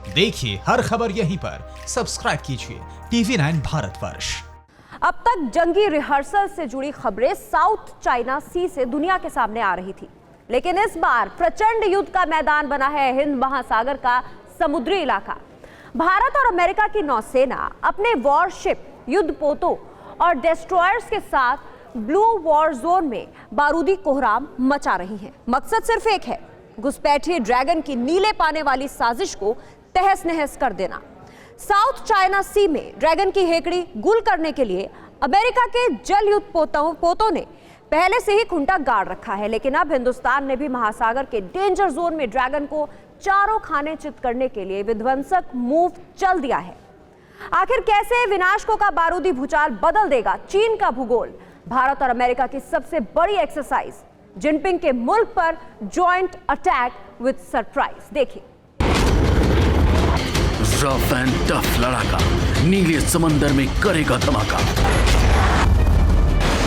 देखिए हर खबर यहीं पर, सब्सक्राइब कीजिए TV9 भारतवर्ष। अब तक जंगी रिहर्सल से जुड़ी खबरें साउथ चाइना सी से दुनिया के सामने आ रही थी, लेकिन इस बार प्रचंड युद्ध का मैदान बना है हिंद महासागर का समुद्री इलाका। भारत और अमेरिका की नौसेना अपने वॉरशिप, युद्धपोतों और डेस्ट्रॉयर्स के साथ ब्लू वॉर जोन में बारूदी कोहराम मचा रही है। मकसद सिर्फ एक है, घुसपैठिए ड्रैगन की नीले पाने वाली साजिश को तहस नहस कर देना। साउथ चाइना सी में ड्रैगन की हेकड़ी गुल करने के लिए अमेरिका के जल युद्ध पोतों ने पहले से ही खुंटा गाड़ रखा है, लेकिन अब हिंदुस्तान ने भी महासागर के डेंजर जोन में ड्रैगन को चारों खाने चित करने के लिए विध्वंसक मूव चल दिया है। आखिर कैसे विनाशकों का बारूदी भूचाल बदल देगा चीन का भूगोल? भारत और अमेरिका की सबसे बड़ी एक्सरसाइज, जिनपिंग के मुल्क पर जॉइंट अटैक विद सरप्राइज। देखिए। रफ एंड टफ लड़ाका नीले समंदर में करेगा धमाका।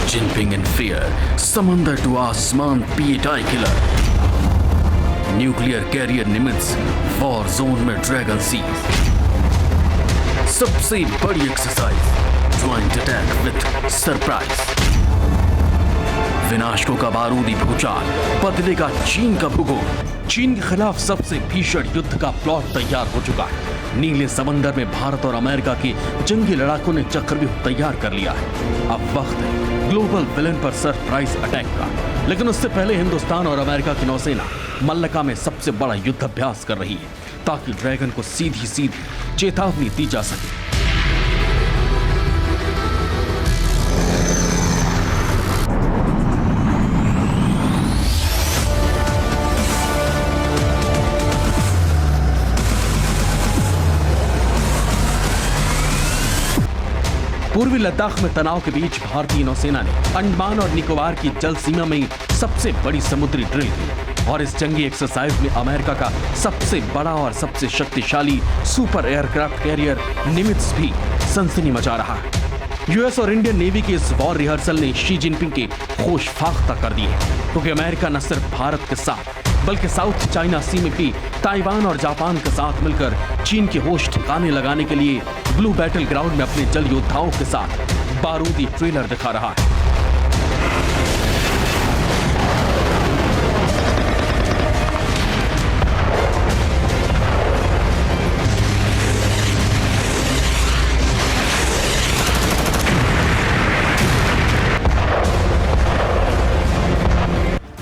जिनपिंग इन फियर, समंदर टू आसमान पीटाई killer. Nuclear carrier Nimitz war zone में ड्रैगन सीज। सबसे बड़ी exercise joint attack with surprise. विनाशकों का बारूदी भूचाल बदलेगा चीन का भूगोल। चीन के खिलाफ सबसे भीषण युद्ध का प्लॉट तैयार हो चुका है। नीले समंदर में भारत और अमेरिका के जंगी लड़ाकों ने चक्रव्यूह तैयार कर लिया है। अब वक्त है ग्लोबल विलेन पर सरप्राइज अटैक का, लेकिन उससे पहले हिंदुस्तान और अमेरिका की नौसेना मल्लका में सबसे बड़ा युद्ध अभ्यास कर रही है, ताकि ड्रैगन को सीधी सीधी चेतावनी दी जा सके। पूर्वी लद्दाख में तनाव के बीच भारतीय नौसेना ने अंडमान और निकोबार की जल सीमा में सबसे बड़ी समुद्री ड्रिल की, और इस जंगी एक्सरसाइज में अमेरिका का सबसे बड़ा और सबसे शक्तिशाली सुपर एयरक्राफ्ट कैरियर निमित्ज भी सनसनी मचा रहा है। यूएस और इंडियन नेवी की इस वॉर रिहर्सल ने शी जिनपिंग के होश फाख्ता कर दिए, क्योंकि अमेरिका न सिर्फ भारत के साथ बल्कि साउथ चाइना सी में भी ताइवान और जापान के साथ मिलकर चीन के होश ठिकाने लगाने के लिए ब्लू बैटल ग्राउंड में अपने जल योद्धाओं के साथ बारूदी ट्रेलर दिखा रहा है।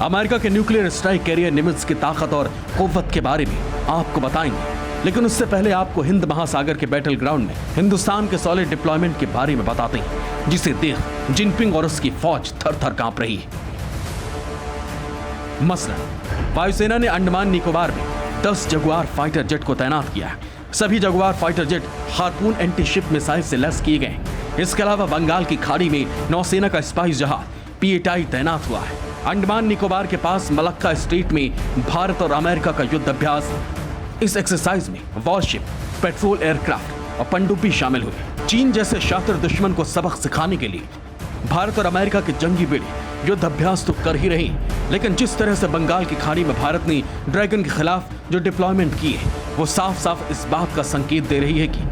अमेरिका के न्यूक्लियर स्ट्राइक कैरियर निमित्ज की ताकत और कुव्वत के बारे में आपको बताएंगे, लेकिन उससे पहले आपको हिंद महासागर के बैटल ग्राउंड में हिंदुस्तान के सॉलिड डिप्लॉयमेंट के बारे में बताते हैं, जिसे देख जिनपिंग और उसकी फौज थर थर कांप रही है। मसलन वायुसेना ने अंडमान निकोबार में 10 जगुआर फाइटर जेट को तैनात किया है। सभी Jaguar fighter jet harpoon anti ship missile से लैस किए गए। इसके अलावा बंगाल की खाड़ी में नौसेना का स्पाइस जहाज पीएटाई तैनात हुआ है। अंडमान निकोबार के पास मलक्का स्ट्रेट में भारत और अमेरिका का युद्ध अभ्यास। इस एक्सरसाइज में वॉरशिप, पेट्रोल एयरक्राफ्ट और पनडुब्बी शामिल हुए। चीन जैसे शातिर दुश्मन को सबक सिखाने के लिए भारत और अमेरिका के जंगी बेड़े युद्ध अभ्यास तो कर ही रहे, लेकिन जिस तरह से बंगाल की खाड़ी में भारत ने ड्रैगन के खिलाफ जो डिप्लॉयमेंट की है, वो साफ साफ इस बात का संकेत दे रही है कि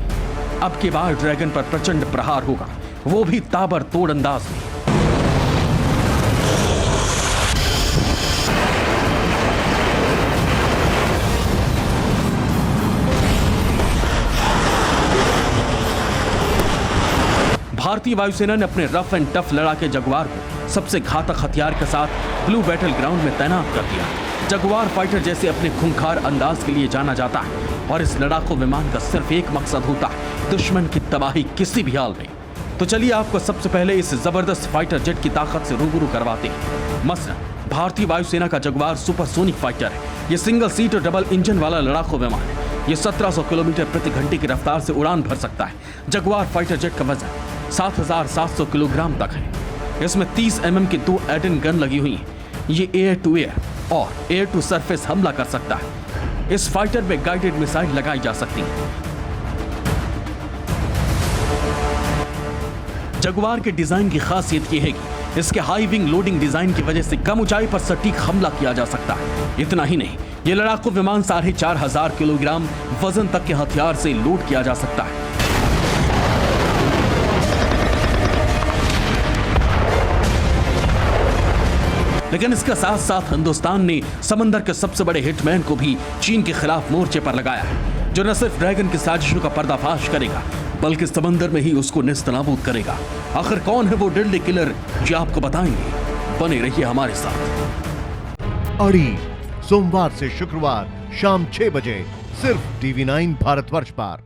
अब की बार ड्रैगन पर प्रचंड प्रहार होगा, वो भी ताबड़तोड़ अंदाज में। भारतीय वायुसेना ने अपने रफ एंड टफ लड़ाके जगुआर को सबसे घातक हथियार के साथ ब्लू बैटल ग्राउंड में तैनात कर दिया। जगुआर फाइटर जैसे अपने खूंखार अंदाज के लिए जाना जाता है, और इस लड़ाकू विमान का सिर्फ एक मकसद होता है, दुश्मन की तबाही किसी भी हाल में। तो चलिए आपको सबसे पहले इस जबरदस्त फाइटर जेट की ताकत से रूबरू करवाते हैं। मसलन भारतीय वायुसेना का जगुआर सुपरसोनिक फाइटर है। ये सिंगल सीट और डबल इंजन वाला लड़ाकू विमान है। ये 1700 किलोमीटर प्रति घंटे की रफ्तार से उड़ान भर सकता है। जगुआर फाइटर जेट का वजन 7700 किलोग्राम तक है। इसमें 30 mm की 2 एडन गन लगी हुई हैं। ये एयर टू एयर और एयर टू सरफेस हमला कर सकता है। इस फाइटर में गाइडेड मिसाइल लगाई जा सकती है। जगुआर के डिजाइन की खासियत यह है कि इसके हाई विंग लोडिंग डिजाइन की वजह से कम ऊंचाई पर सटीक हमला किया जा सकता है। इतना ही नहीं, ये लड़ाकू विमान 4,500 किलोग्राम वजन तक के हथियार से लोड किया जा सकता है। लेकिन इसके साथ साथ हिंदुस्तान ने समंदर के सबसे बड़े हिटमैन को भी चीन के खिलाफ मोर्चे पर लगाया है, जो न सिर्फ ड्रैगन की साजिशों का पर्दाफाश करेगा बल्कि समंदर में ही उसको नेस्तनाबूद करेगा। आखिर कौन है वो डेडली किलर, जी आपको बताएंगे। बने रहिए हमारे साथ। अड़ी सोमवार से शुक्रवार शाम 6 बजे सिर्फ TV9 भारतवर्ष पर।